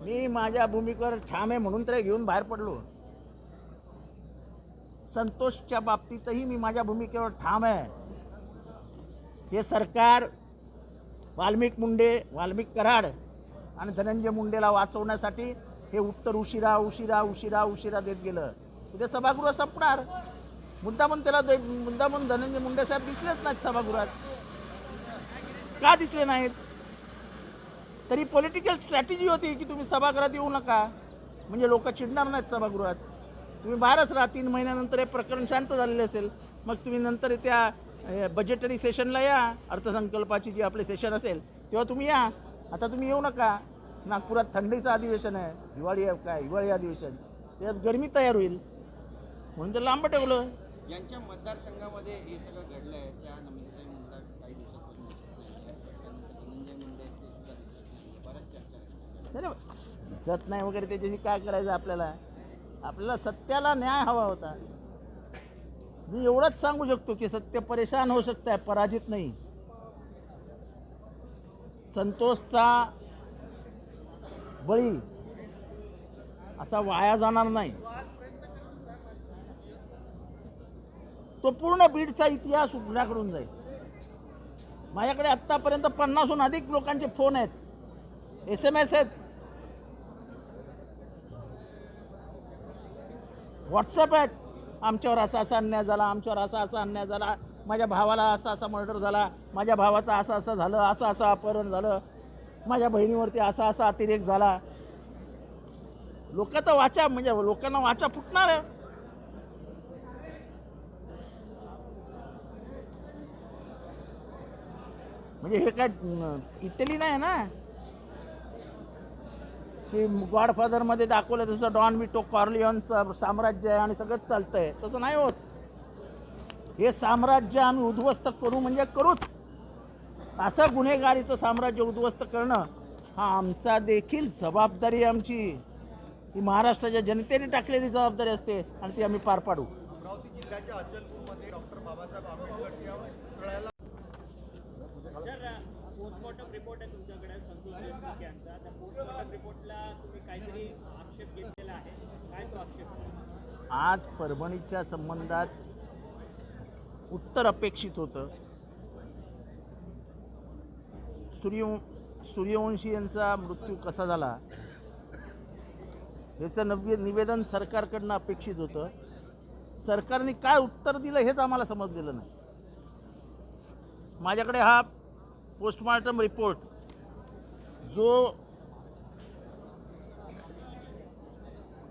मी माझ्या भूमिकेवर ठाम आहे म्हणून तर घेऊन बाहेर पडलो. संतोषच्या बाबतीतही मी माझ्या भूमिकेवर ठाम आहे. हे सरकार वाल्मिक कराड आणि धनंजय मुंडेला वाचवण्यासाठी हे उत्तर उशिरा उशिरा उशिरा उशिरा देत गेलं. उद्या सभागृह संपणार. मुद्दामून धनंजय मुंडे साहेब दिसलेच नाहीत सभागृहात. का दिसले नाहीत? तरी पॉलिटिकल स्ट्रॅटेजी होती की तुम्ही सभागृहात येऊ नका, म्हणजे लोक चिडणार नाहीत सभागृहात. तुम्ही बाहेरच राहा. 3 महिन्यानंतर हे प्रकरण शांत झालेले असेल, मग तुम्ही नंतर त्या बजेटरी सेशनला या. अर्थसंकल्पाची जी आपले सेशन असेल तेव्हा तुम्ही या. आता तुम्ही येऊ नका. नागपुरात थंडीचं अधिवेशन आहे, हिवाळी अधिवेशन, त्यात गरमी तयार होईल म्हणून तर लांब ठेवलं. यांच्या मतदारसंघामध्ये हे सगळं घडलं आहे, त्या नमिताताई मुंडे काही दिवसापूर्वी धनंजय मुंडे ते सुद्धा दिसत नाही, बऱ्याच चर्चा दिसत नाही वगैरे. त्याच्याशी काय करायचं आपल्याला सत्याला न्याय हवा होता. मी एवढंच सांगू शकतो की सत्य परेशान होऊ शकतं आहे, पराजित नाही. संतोषचा बळी असा वाया जाणार नाही. तो पूर्ण बीडचा इतिहास उघड्याकडून जाईल. माझ्याकडे आत्तापर्यंत 50हून अधिक लोकांचे फोन आहेत, SMS आहेत, व्हॉट्सअप आहेत. आमच्यावर असा अन्याय झाला, आमच्यावर असा अन्याय झाला, माझ्या भावाला असा मर्डर झाला, माझ्या भावाचं असं झालं, असं अपहरण झालं, माझ्या बहिणीवरती असा अतिरेक झाला. लोक तर लोकांना वाचा फुटणार आहे. म्हणजे हे काय इटली नाही ना की गॉडफादरमध्ये दाखवलं तसं डॉन विटो कॉर्लिओनचं साम्राज्य आहे आणि सगळंच चालतंय. तसं नाही होत. हे साम्राज्य आम्ही उद्ध्वस्त करू म्हणजे करूच. असं गुन्हेगारीचं साम्राज्य उद्ध्वस्त करणं हा आमचा देखील जबाबदारी आहे. आमची ही महाराष्ट्राच्या जनतेने टाकलेली जबाबदारी असते आणि ती आम्ही पार पाडू. अमरावती जिल्ह्याच्या अचलपूरमध्ये doctor Babasaheb Ambedkar postmortem report आहे तुमच्याकडे संतोष देशमुख यांचा. त्या पोस्टमॉर्टम रिपोर्टला तुम्ही काहीतरी आक्षेप घेतलेला आहे, काय तो आक्षेप? आज परभणीच्या संबंधात उत्तर अपेक्षित होतं. सूर्यवंशी यांचा मृत्यू कसा झाला याचं निवेदन सरकारकडनं अपेक्षित होतं. सरकारने काय उत्तर दिलं हेच आम्हाला समजलेलं नाही. माझ्याकडे हा पोस्टमॉर्टम रिपोर्ट जो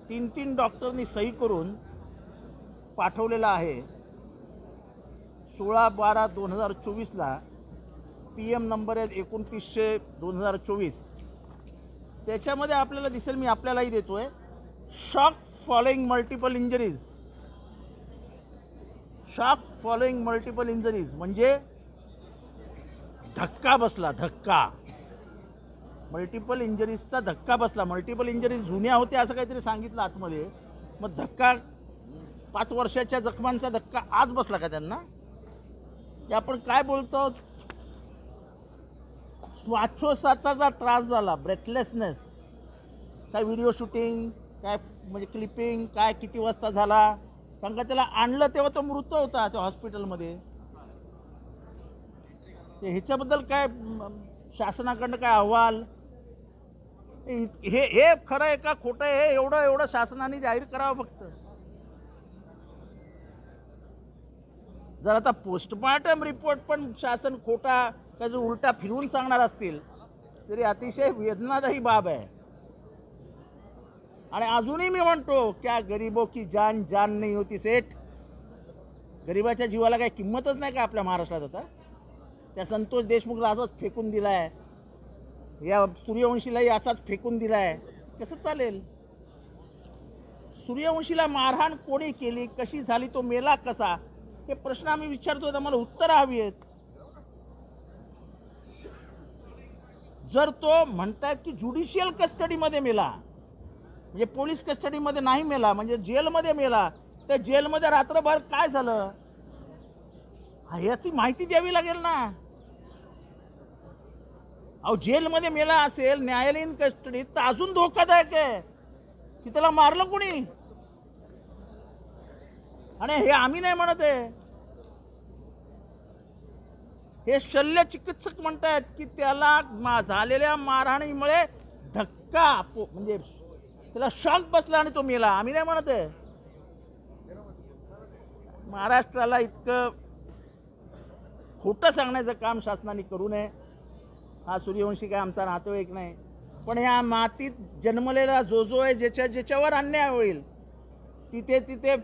3 डॉक्टरनी सही करून पाठवलेला आहे 16/12/2024ला, PM नंबर आहे 29/2024. त्याच्यामध्ये आपल्याला दिसेल, मी आपल्यालाही देतोय, शॉक फॉलोइंग मल्टिपल इंजरीज म्हणजे धक्का बसला. मल्टिपल इंजरीजचा धक्का बसला. मल्टिपल इंजरीज जुन्या होत्या असं काहीतरी सांगितलं आतमध्ये. मग 5 वर्षाच्या जखमांचा धक्का आज बसला का त्यांना? ते आपण काय बोलतो, श्वासोच्छवासाचा त्रास झाला, ब्रेथलेसनेस. काय व्हिडिओ शूटिंग, काय म्हणजे क्लिपिंग, काय किती वाजता झाला, कारण का त्याला आणलं तेव्हा तो मृत होता त्या हॉस्पिटलमध्ये. ह्याच्याबद्दल काय शासनाकडनं काय अहवाल, हे खरं आहे का खोटं आहे, हे एवढं शासनाने जाहीर करावं फक्त. जर आता पोस्टमॉर्टम रिपोर्ट पण शासन खोटा काय जर उलटा फिरवून सांगणार असतील तरी अतिशय वेदनादायी बाब आहे. आणि अजूनही मी म्हणतो, क्या गरीबों की जान नहीं होती सेठ. गरीबाच्या जीवाला काही किंमतच नाही का आपल्या महाराष्ट्रात? आता त्या संतोष देशमुखला असाच फेकून दिलाय, या सूर्यवंशीलाही असाच फेकून दिलाय, कसं चालेल? सूर्यवंशीला मारहाण कोणी केली, कशी झाली, तो मेला कसा, हे प्रश्न आम्ही विचारतोय. आम्हाला उत्तरं हवी आहेत. जर तो म्हणतायत की ज्युडिशियल कस्टडीमध्ये मेला, म्हणजे पोलीस कस्टडीमध्ये नाही मेला, म्हणजे जेलमध्ये मेला, तर जेलमध्ये रात्रभर काय झालं याची माहिती द्यावी लागेल ना. अहो जेलमध्ये मेला असेल न्यायालयीन कस्टडीत तर अजून धोकादायक आहे की त्याला मारलं कोणी. आणि हे आम्ही नाही म्हणत आहे, हे शल्य चिकित्सक म्हणतायत की त्याला झालेल्या मारहाणीमुळे धक्का म्हणजे त्याला शॉक बसला आणि तो मेला. आम्ही नाही म्हणत आहे. महाराष्ट्राला इतकं खोटं सांगण्याचं काम शासनाने करू नये. हा सूर्यवंशी काय आमचा नातेवाईक नाही, पण ह्या मातीत जन्मलेला जो आहे ज्याच्यावर अन्याय होईल तिथे तिथे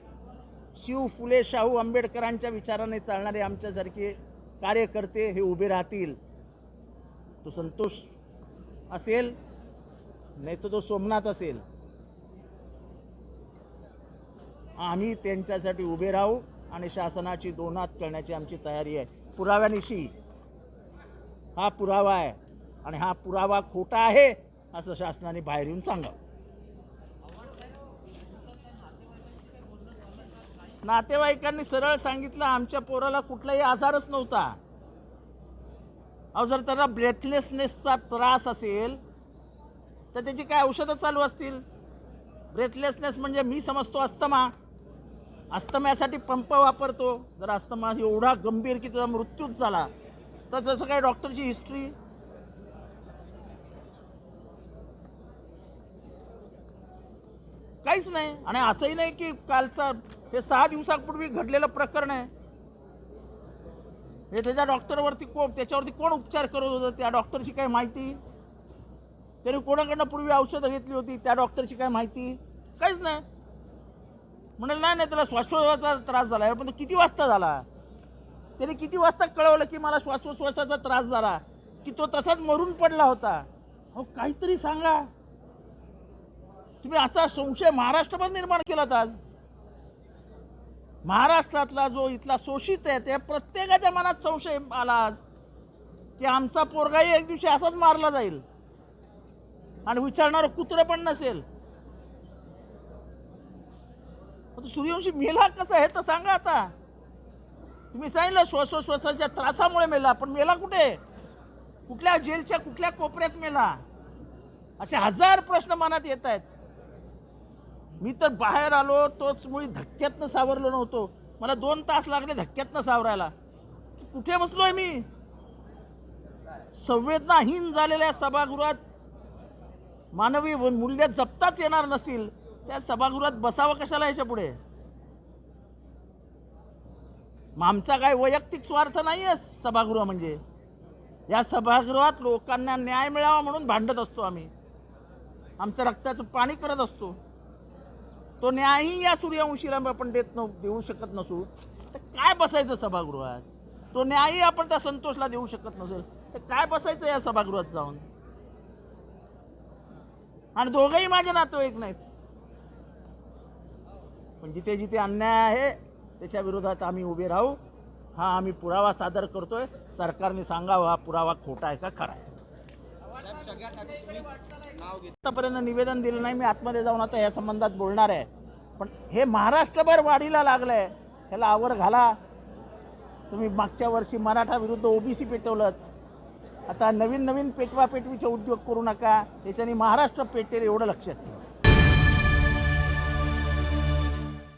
शिव फुले शाहू आंबेडकरांच्या विचाराने चालणारे आमच्यासारखे कार्यकर्ते हे उभे राहतील. तो संतोष असेल नाही तर तो सोमनाथ असेल, आम्ही त्यांच्यासाठी उभे राहू आणि शासनाची दोन हात करण्याची आमची तयारी आहे. पुराव्यानिशी हा पुरावा आहे आणि हा पुरावा खोटा आहे असं शासनाने बाहेर येऊन सांगावं. नातेवाईकांनी सरळ सांगितलं आमच्या पोराला कुठलाही आजारच नव्हता. अहो जर त्याला ब्रेथलेसनेसचा त्रास असेल तर त्याची काय औषधं चालू असतील. ब्रेथलेसनेस म्हणजे मी समजतो अस्थमा, अस्थम्यासाठी पंप वापरतो. जर अस्थमा एवढा गंभीर की त्याचा मृत्यूच झाला तर जसं काय डॉक्टरची हिस्ट्री. काहीच नाही. आणि असंही नाही की कालचा हे 6 दिवसापूर्वी घडलेलं प्रकरण आहे. हे त्याच्या डॉक्टरवरती त्याच्यावरती कोण उपचार करत होतं, त्या डॉक्टरची काय माहिती, त्याने कोणाकडनं पूर्वी औषधं घेतली होती, त्या डॉक्टरची काय माहिती, काहीच नाही. म्हणाल नाही त्याला श्वासोच्छवासाचा त्रास झाला. पण तो किती वाजता झाला, त्याने किती वाजता कळवलं की मला श्वासोच्छवासाचा त्रास झाला की तो तसाच मरून पडला होता. अहो काहीतरी सांगा. तुम्ही असा संशय महाराष्ट्रामध्ये निर्माण केलात. आज महाराष्ट्रातला जो इथला शोषित आहे त्या प्रत्येकाच्या मनात संशय आला आज की आमचा पोरगाही एक दिवशी असाच मारला जाईल आणि विचारणारं कुत्रं पण नसेल. सूर्यवंशी मेला कसा हे तर सांगा. आता तुम्ही सांगितलं श्वासोच्छवासाच्या त्रासामुळे मेला, पण मेला कुठे, कुठल्या जेलच्या कुठल्या कोपऱ्यात मेला, असे 1000 प्रश्न मनात येत आहेत. मी तर बाहेर आलो तोच मुळी धक्क्यातनं सावरलो नव्हतो. मला 2 तास लागले धक्क्यातनं सावरायला. कुठे बसलोय मी. संवेदनाहीन झालेल्या सभागृहात मानवी मूल्य जपताच येणार नसतील त्या सभागृहात बसावं कशाला याच्या पुढे. मग आमचा काय वैयक्तिक स्वार्थ नाही आहे सभागृह म्हणजे. या सभागृहात लोकांना न्याय मिळावा म्हणून भांडत असतो आम्ही, आमचं रक्ताचं पाणी करत असतो. तो न्यायही या सूर्यवंशीला आपण देऊ शकत नसू तर काय बसायचं सभागृहात. तो न्यायही आपण त्या संतोषला देऊ शकत नसेल तर काय बसायचं या सभागृहात जाऊन. आणि दोघंही माझे नातेवाईक नाहीत. पण जिथे जिथे अन्याय आहे त्याच्या विरोधात आम्ही उभे राहू. हा आम्ही पुरावा सादर करतोय. सरकारने सांगावं हा पुरावा खोटा आहे का खरा आहे. आतापर्यंत निवेदन दिलं नाही. मी आतमध्ये जाऊन आता या संबंधात बोलणार आहे. पण हे महाराष्ट्रभर वाढीला लागलंय, ह्याला आवर घाला. तुम्ही मागच्या वर्षी मराठा विरुद्ध ओबीसी पेटवलं, आता नवीन पेटवापेटवीचे उद्योग करू नका. याच्याने महाराष्ट्र पेटेल एवढं लक्षात ठेवा.